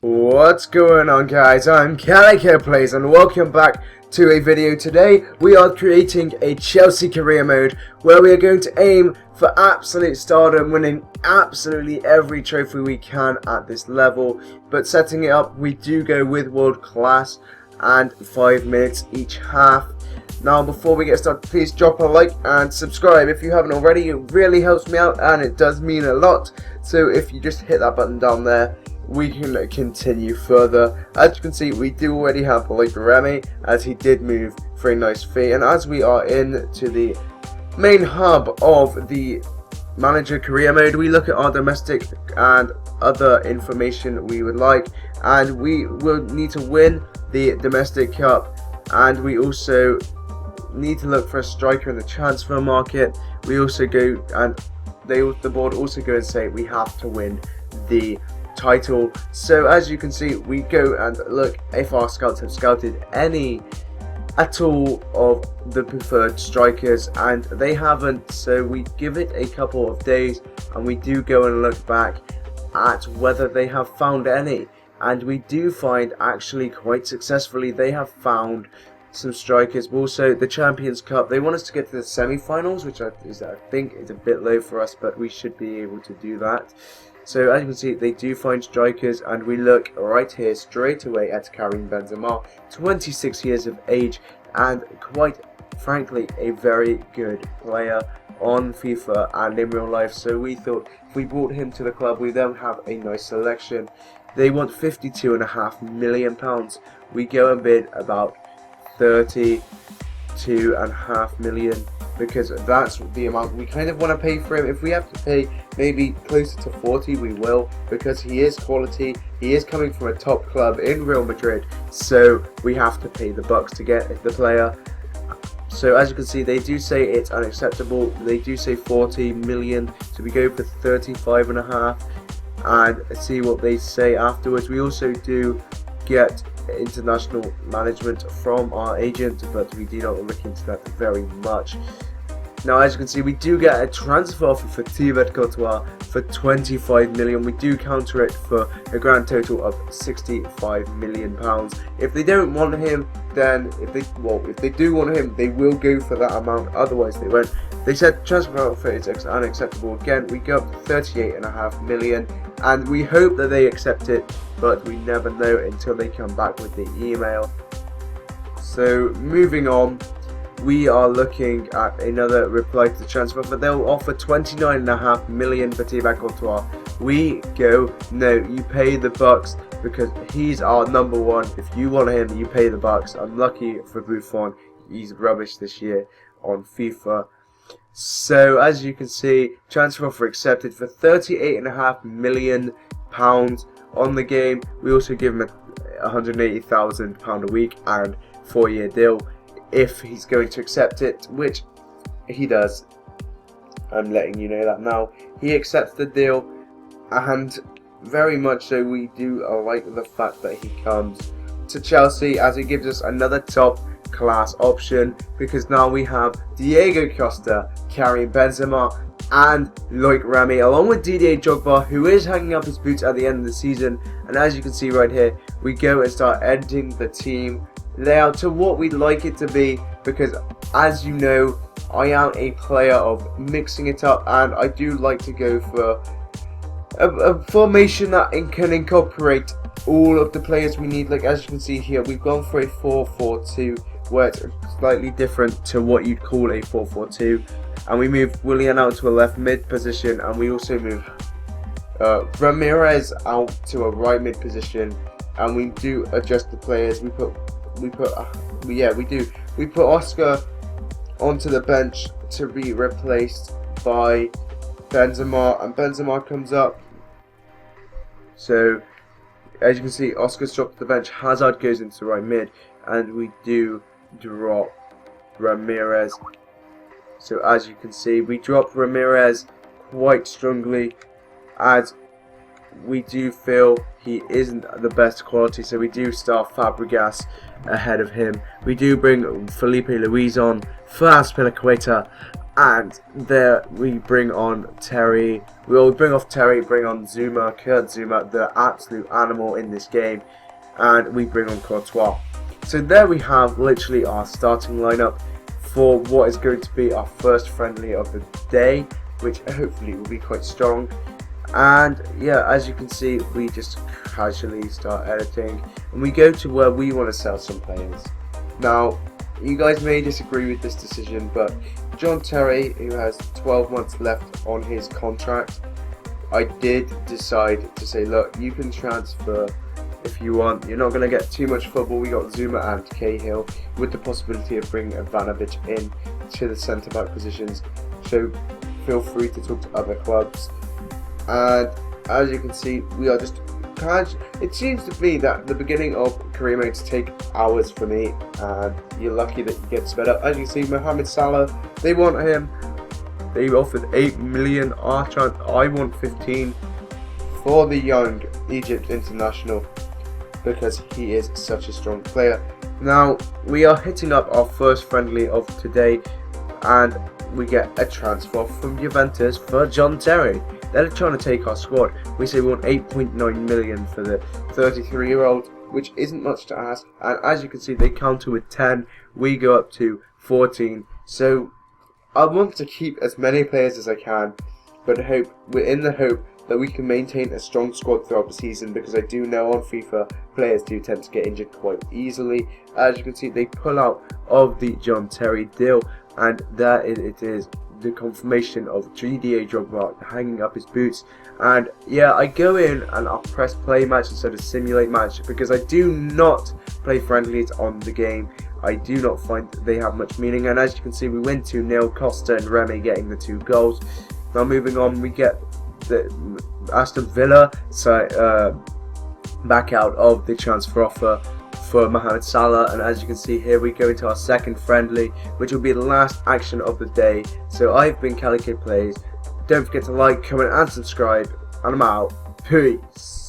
What's going on, guys? I'm CallicoPlays and welcome back to a video. Today we are creating a Chelsea career mode where we are going to aim for absolute stardom, winning absolutely every trophy we can at this level. But setting it up, we do go with world class and 5 minutes each half. Now, before we get started, please drop a like and subscribe if you haven't already. It really helps me out and it does mean a lot. So if you just hit that button down there, we can continue further. As you can see, we do already have like Remy, as he did move for a nice fee. And as we are into the main hub of the manager career mode, we look at our domestic and other information we would like, and we will need to win the domestic cup, and we also need to look for a striker in the transfer market. We also go and the board also go and say we have to win the title. So as you can see, we go and look if our scouts have scouted any at all of the preferred strikers, and they haven't. So we give it a couple of days and we do go and look back at whether they have found any, and we do find actually quite successfully they have found some strikers. Also the Champions Cup, they want us to get to the semi-finals, which I think is a bit low for us, but we should be able to do that. So as you can see, they do find strikers, and we look right here straight away at Karim Benzema, 26 years of age, and quite frankly a very good player on FIFA and in real life. So we thought if we brought him to the club, we then have a nice selection. They want £52.5 million. We go and bid about £32.5 million, because that's the amount we kind of want to pay for him. If we have to pay maybe closer to 40, we will, because he is quality. He is coming from a top club in Real Madrid, so we have to pay the bucks to get the player. So as you can see, they do say it's unacceptable. They do say 40 million, so we go for 35.5 and see what they say afterwards. We also do get international management from our agent, but we do not look into that very much. Now, as you can see, we do get a transfer offer for Costa for 25 million. We do counter it for a grand total of 65 million pounds. If they don't want him, then if they do want him, they will go for that amount. Otherwise, they won't. They said transfer offer is unacceptable. Again, we go up to 38.5 million, and we hope that they accept it, but we never know until they come back with the email. So moving on, we are looking at another reply to the transfer offer. They'll offer 29.5 million for Costa. We go, no, you pay the bucks, because he's our number one. If you want him, you pay the bucks. Unlucky for Buffon, he's rubbish this year on FIFA. So as you can see, transfer offer accepted for £38.5 million on the game. We also give him a £180,000 a week and 4-year deal if he's going to accept it, which he does. I'm letting you know that now. He accepts the deal, and very much so. We do like the fact that he comes to Chelsea, as it gives us another top class option, because now we have Costa, Karim Benzema and Remy, along with Didier Drogba, who is hanging up his boots at the end of the season. And as you can see right here, we go and start editing the team layout to what we'd like it to be, because as you know, I am a player of mixing it up, and I do like to go for a formation that can incorporate all of the players we need. Like as you can see here, we've gone for a 4-4-2, where it's slightly different to what you'd call a 4-4-2, and we move Willian out to a left mid position, and we also move Ramirez out to a right mid position, and we do adjust the players. We put Oscar onto the bench to be replaced by Benzema, and Benzema comes up. So as you can see, Oscar's dropped to the bench, Hazard goes into right mid, and we do drop Ramirez. So as you can see, we drop Ramirez quite strongly, as we do feel he isn't the best quality, so we do start Fabregas ahead of him. We do bring Felipe Luis on for Aspilicueta, And there we bring on Terry. We'll bring off Terry, bring on Zuma, Kurt Zuma, the absolute animal in this game. And we bring on Courtois. So there we have literally our starting lineup for what is going to be our first friendly of the day, which hopefully will be quite strong. And yeah, as you can see, we just casually start editing and we go to where we want to sell some players. Now, you guys may disagree with this decision, but John Terry, who has 12 months left on his contract, I did decide to say, look, you can transfer if you want. You're not going to get too much football. We got Zuma and Cahill with the possibility of bringing Ivanovic in to the centre back positions. So feel free to talk to other clubs. And as you can see, we are just it seems to me that the beginning of career modes take hours for me, and you're lucky that you get sped up. As you can see, Mohamed Salah, they want him. They offered 8 million. I want 15 for the young Egypt international because he is such a strong player. Now we are hitting up our first friendly of today, and we get a transfer from Juventus for John Terry. They're trying to take our squad. We say we want 8.9 million for the 33-year-old, which isn't much to ask. And as you can see, they counter with 10. We go up to 14. So I want to keep as many players as I can, but we're in the hope that we can maintain a strong squad throughout the season, because I do know on FIFA players do tend to get injured quite easily. As you can see, they pull out of the John Terry deal, and there it is. The confirmation of GDA Drogba hanging up his boots. And yeah, I go in and I'll press play match instead of simulate match, because I do not play friendlies on the game. I do not find they have much meaning. And as you can see, we win 2-0, Costa and Remy getting the 2 goals. Now moving on, we get the Aston Villa back out of the transfer offer for Mohamed Salah. And as you can see here, we go into our second friendly, which will be the last action of the day. So I've been CallicoPlays. Don't forget to like, comment and subscribe, and I'm out. Peace.